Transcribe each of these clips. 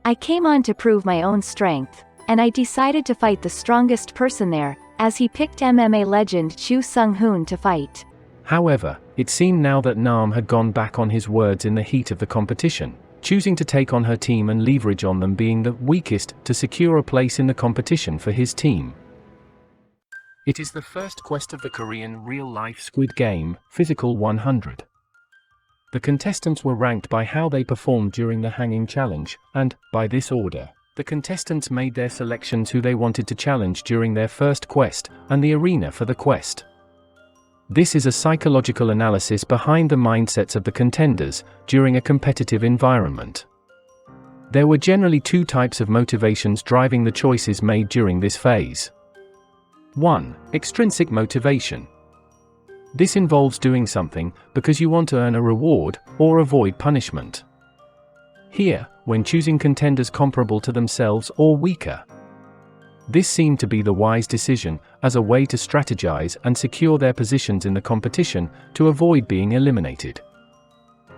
I came on to prove my own strength, and I decided to fight the strongest person there, as he picked MMA legend Chu Sung-hoon to fight. However, it seemed now that Nam had gone back on his words in the heat of the competition, choosing to take on her team and leverage on them being the weakest to secure a place in the competition for his team. It is the first quest of the Korean real-life Squid Game, Physical 100. The contestants were ranked by how they performed during the hanging challenge, and, by this order, the contestants made their selections who they wanted to challenge during their first quest, and the arena for the quest. This is a psychological analysis behind the mindsets of the contenders during a competitive environment. There were generally two types of motivations driving the choices made during this phase. 1. Extrinsic motivation. This involves doing something because you want to earn a reward or avoid punishment. Here, when choosing contenders comparable to themselves or weaker. This seemed to be the wise decision, as a way to strategize and secure their positions in the competition to avoid being eliminated.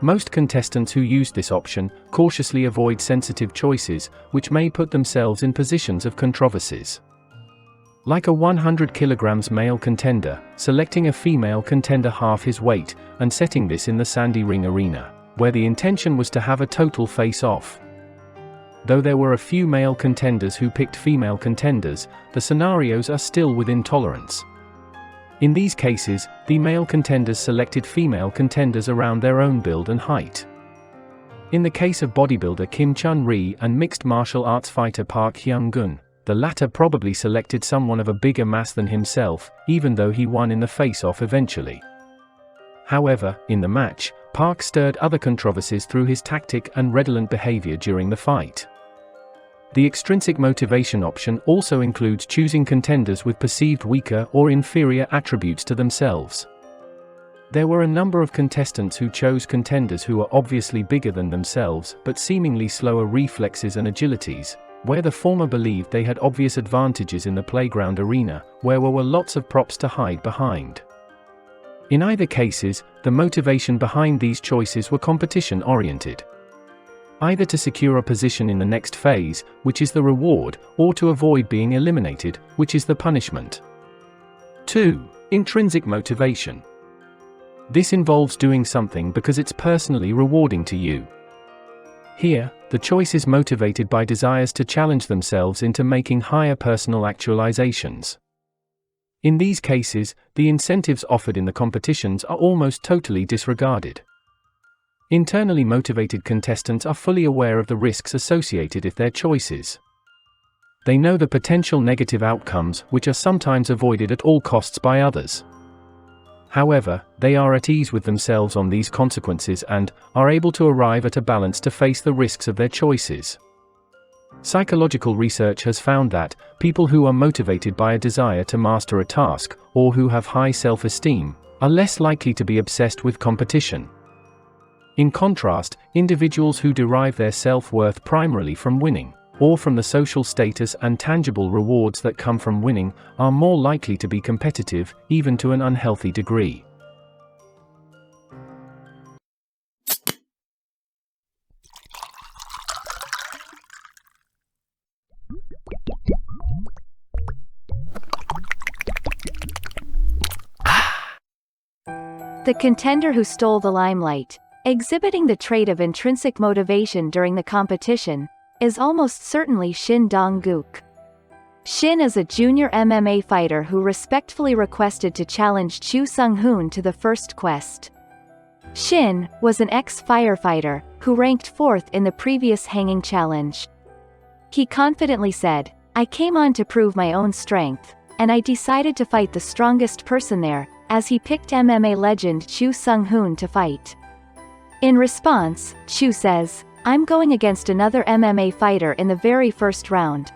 Most contestants who used this option cautiously avoid sensitive choices, which may put themselves in positions of controversies. Like a 100 kg male contender, selecting a female contender half his weight, and setting this in the Sandy Ring arena, where the intention was to have a total face-off. Though there were a few male contenders who picked female contenders, the scenarios are still within tolerance. In these cases, the male contenders selected female contenders around their own build and height. In the case of bodybuilder Kim Chun-ri and mixed martial arts fighter Park Hyung-gun, the latter probably selected someone of a bigger mass than himself, even though he won in the face-off eventually. However, in the match, Park stirred other controversies through his tactic and redolent behavior during the fight. The extrinsic motivation option also includes choosing contenders with perceived weaker or inferior attributes to themselves. There were a number of contestants who chose contenders who were obviously bigger than themselves but seemingly slower reflexes and agilities, where the former believed they had obvious advantages in the playground arena, where were lots of props to hide behind. In either cases, the motivation behind these choices were competition-oriented. Either to secure a position in the next phase, which is the reward, or to avoid being eliminated, which is the punishment. 2. Intrinsic motivation. This involves doing something because it's personally rewarding to you. Here, the choice is motivated by desires to challenge themselves into making higher personal actualizations. In these cases, the incentives offered in the competitions are almost totally disregarded. Internally motivated contestants are fully aware of the risks associated with their choices. They know the potential negative outcomes, which are sometimes avoided at all costs by others. However, they are at ease with themselves on these consequences and are able to arrive at a balance to face the risks of their choices. Psychological research has found that people who are motivated by a desire to master a task, or who have high self-esteem, are less likely to be obsessed with competition. In contrast, individuals who derive their self-worth primarily from winning, or from the social status and tangible rewards that come from winning, are more likely to be competitive, even to an unhealthy degree. The contender who stole the limelight, exhibiting the trait of intrinsic motivation during the competition, is almost certainly Shin Dong-guk. Shin is a junior MMA fighter who respectfully requested to challenge Chu Sung-hoon to the first quest. Shin was an ex-firefighter who ranked 4th in the previous hanging challenge. He confidently said, "I came on to prove my own strength, and I decided to fight the strongest person there," as he picked MMA legend Chu Sung-hoon to fight. In response, Chu says, "I'm going against another MMA fighter in the very first round.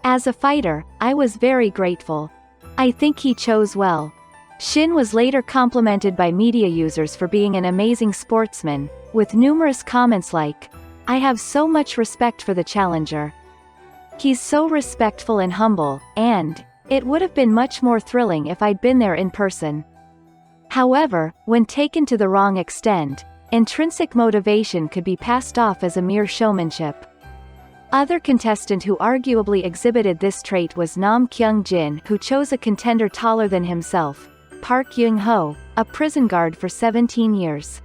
As a fighter, I was very grateful. I think he chose well." Shin was later complimented by media users for being an amazing sportsman, with numerous comments like, "I have so much respect for the challenger. He's so respectful and humble, and it would have been much more thrilling if I'd been there in person." However, when taken to the wrong extent, intrinsic motivation could be passed off as a mere showmanship. Other contestant who arguably exhibited this trait was Nam Kyung-jin, who chose a contender taller than himself, Park Young-ho, a prison guard for 17 years.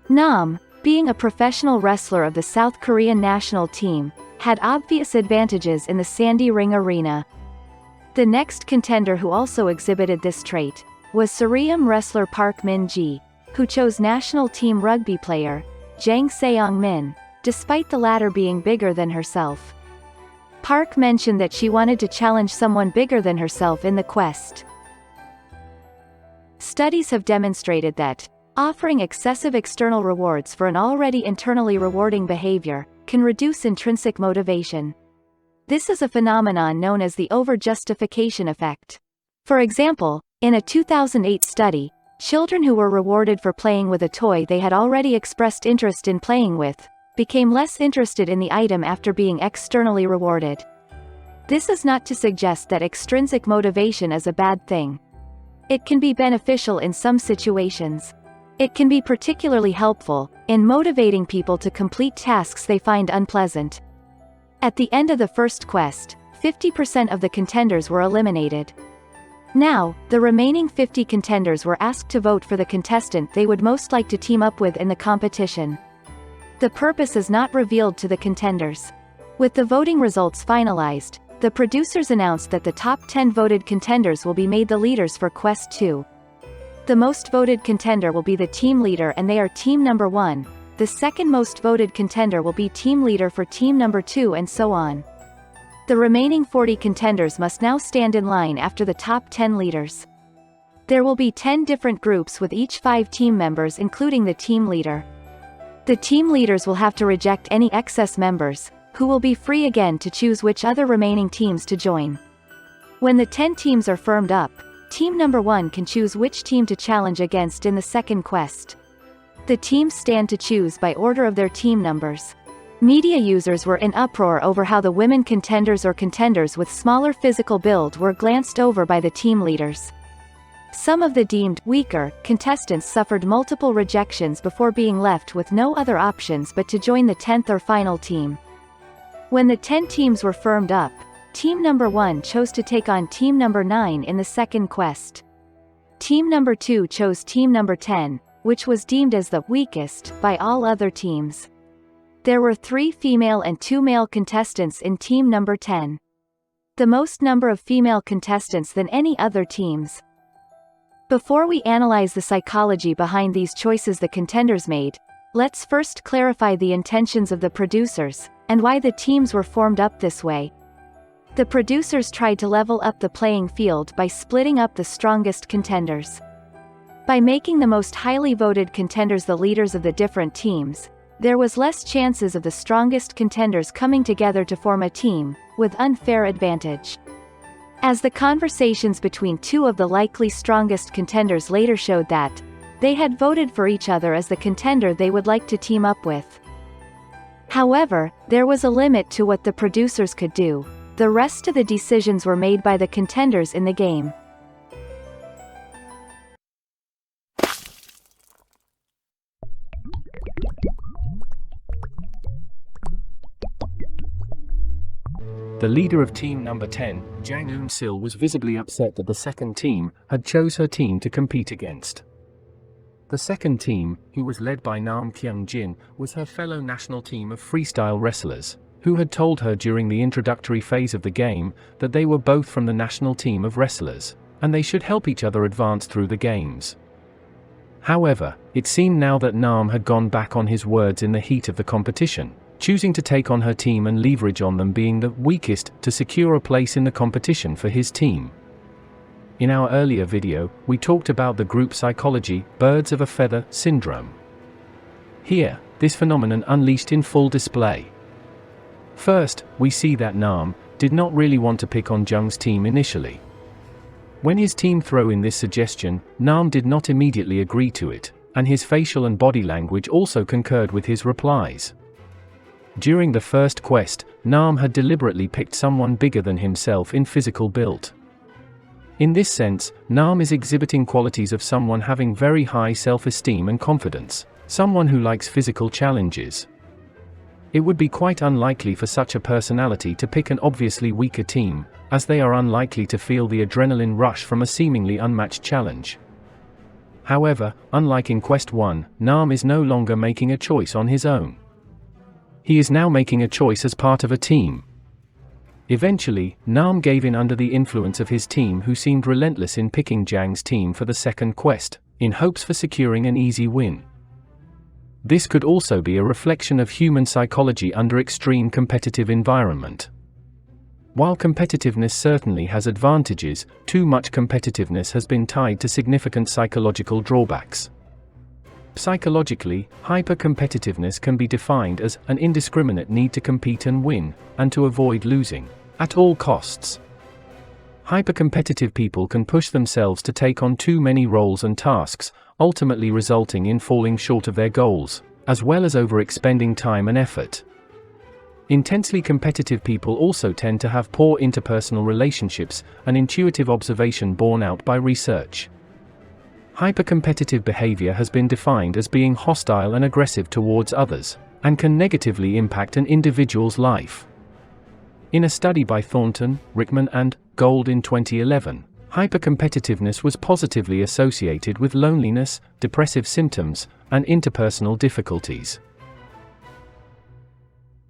Nam, being a professional wrestler of the South Korean national team, had obvious advantages in the sandy ring arena. The next contender who also exhibited this trait was Suryam wrestler Park Min-ji, who chose national team rugby player Jang Seong-min, despite the latter being bigger than herself. Park mentioned that she wanted to challenge someone bigger than herself in the quest. Studies have demonstrated that offering excessive external rewards for an already internally rewarding behavior can reduce intrinsic motivation. This is a phenomenon known as the over-justification effect. For example, in a 2008 study, children who were rewarded for playing with a toy they had already expressed interest in playing with became less interested in the item after being externally rewarded. This is not to suggest that extrinsic motivation is a bad thing. It can be beneficial in some situations. It can be particularly helpful in motivating people to complete tasks they find unpleasant. At the end of the first quest, 50% of the contenders were eliminated. Now, the remaining 50 contenders were asked to vote for the contestant they would most like to team up with in the competition. The purpose is not revealed to the contenders. With the voting results finalized, the producers announced that the top 10 voted contenders will be made the leaders for Quest 2. The most voted contender will be the team leader and they are team number 1. The second most voted contender will be team leader for team number 2 and so on. The remaining 40 contenders must now stand in line after the top 10 leaders. There will be 10 different groups with each 5 team members including the team leader. The team leaders will have to reject any excess members, who will be free again to choose which other remaining teams to join. When the 10 teams are firmed up, team number 1 can choose which team to challenge against in the second quest. The teams stand to choose by order of their team numbers. Media users were in uproar over how the women contenders or contenders with smaller physical build were glanced over by the team leaders. Some of the deemed weaker contestants suffered multiple rejections before being left with no other options but to join the 10th or final team. When the 10 teams were firmed up, team number 1 chose to take on team number 9 in the second quest. Team number 2 chose team number 10, which was deemed as the weakest by all other teams. There were 3 female and 2 male contestants in team number 10. The most number of female contestants than any other teams. Before we analyze the psychology behind these choices the contenders made, let's first clarify the intentions of the producers, and why the teams were formed up this way. The producers tried to level up the playing field by splitting up the strongest contenders. By making the most highly voted contenders the leaders of the different teams, there was less chances of the strongest contenders coming together to form a team, with unfair advantage. As the conversations between 2 of the likely strongest contenders later showed that they had voted for each other as the contender they would like to team up with. However, there was a limit to what the producers could do. The rest of the decisions were made by the contenders in the game. The leader of team number 10, Jang Eun-sil, was visibly upset that the second team had chose her team to compete against. The second team, who was led by Nam Kyung-jin, was her fellow national team of freestyle wrestlers, who had told her during the introductory phase of the game that they were both from the national team of wrestlers, and they should help each other advance through the games. However, it seemed now that Nam had gone back on his words in the heat of the competition, choosing to take on her team and leverage on them being the weakest to secure a place in the competition for his team. In our earlier video, we talked about the group psychology, birds of a feather syndrome. Here, this phenomenon unleashed in full display. First, we see that Nam did not really want to pick on Jung's team initially. When his team threw in this suggestion, Nam did not immediately agree to it, and his facial and body language also concurred with his replies. During the first quest, Nam had deliberately picked someone bigger than himself in physical build. In this sense, Nam is exhibiting qualities of someone having very high self-esteem and confidence, someone who likes physical challenges. It would be quite unlikely for such a personality to pick an obviously weaker team, as they are unlikely to feel the adrenaline rush from a seemingly unmatched challenge. However, unlike in Quest 1, Nam is no longer making a choice on his own. He is now making a choice as part of a team. Eventually, Nam gave in under the influence of his team, who seemed relentless in picking Jiang's team for the second quest, in hopes for securing an easy win. This could also be a reflection of human psychology under extreme competitive environment. While competitiveness certainly has advantages, too much competitiveness has been tied to significant psychological drawbacks. Psychologically, hyper-competitiveness can be defined as an indiscriminate need to compete and win, and to avoid losing, at all costs. Hyper-competitive people can push themselves to take on too many roles and tasks, ultimately resulting in falling short of their goals, as well as overexpending time and effort. Intensely competitive people also tend to have poor interpersonal relationships, an intuitive observation borne out by research. Hyper-competitive behavior has been defined as being hostile and aggressive towards others, and can negatively impact an individual's life. In a study by Thornton, Rickman and Gold in 2011, hyper-competitiveness was positively associated with loneliness, depressive symptoms, and interpersonal difficulties.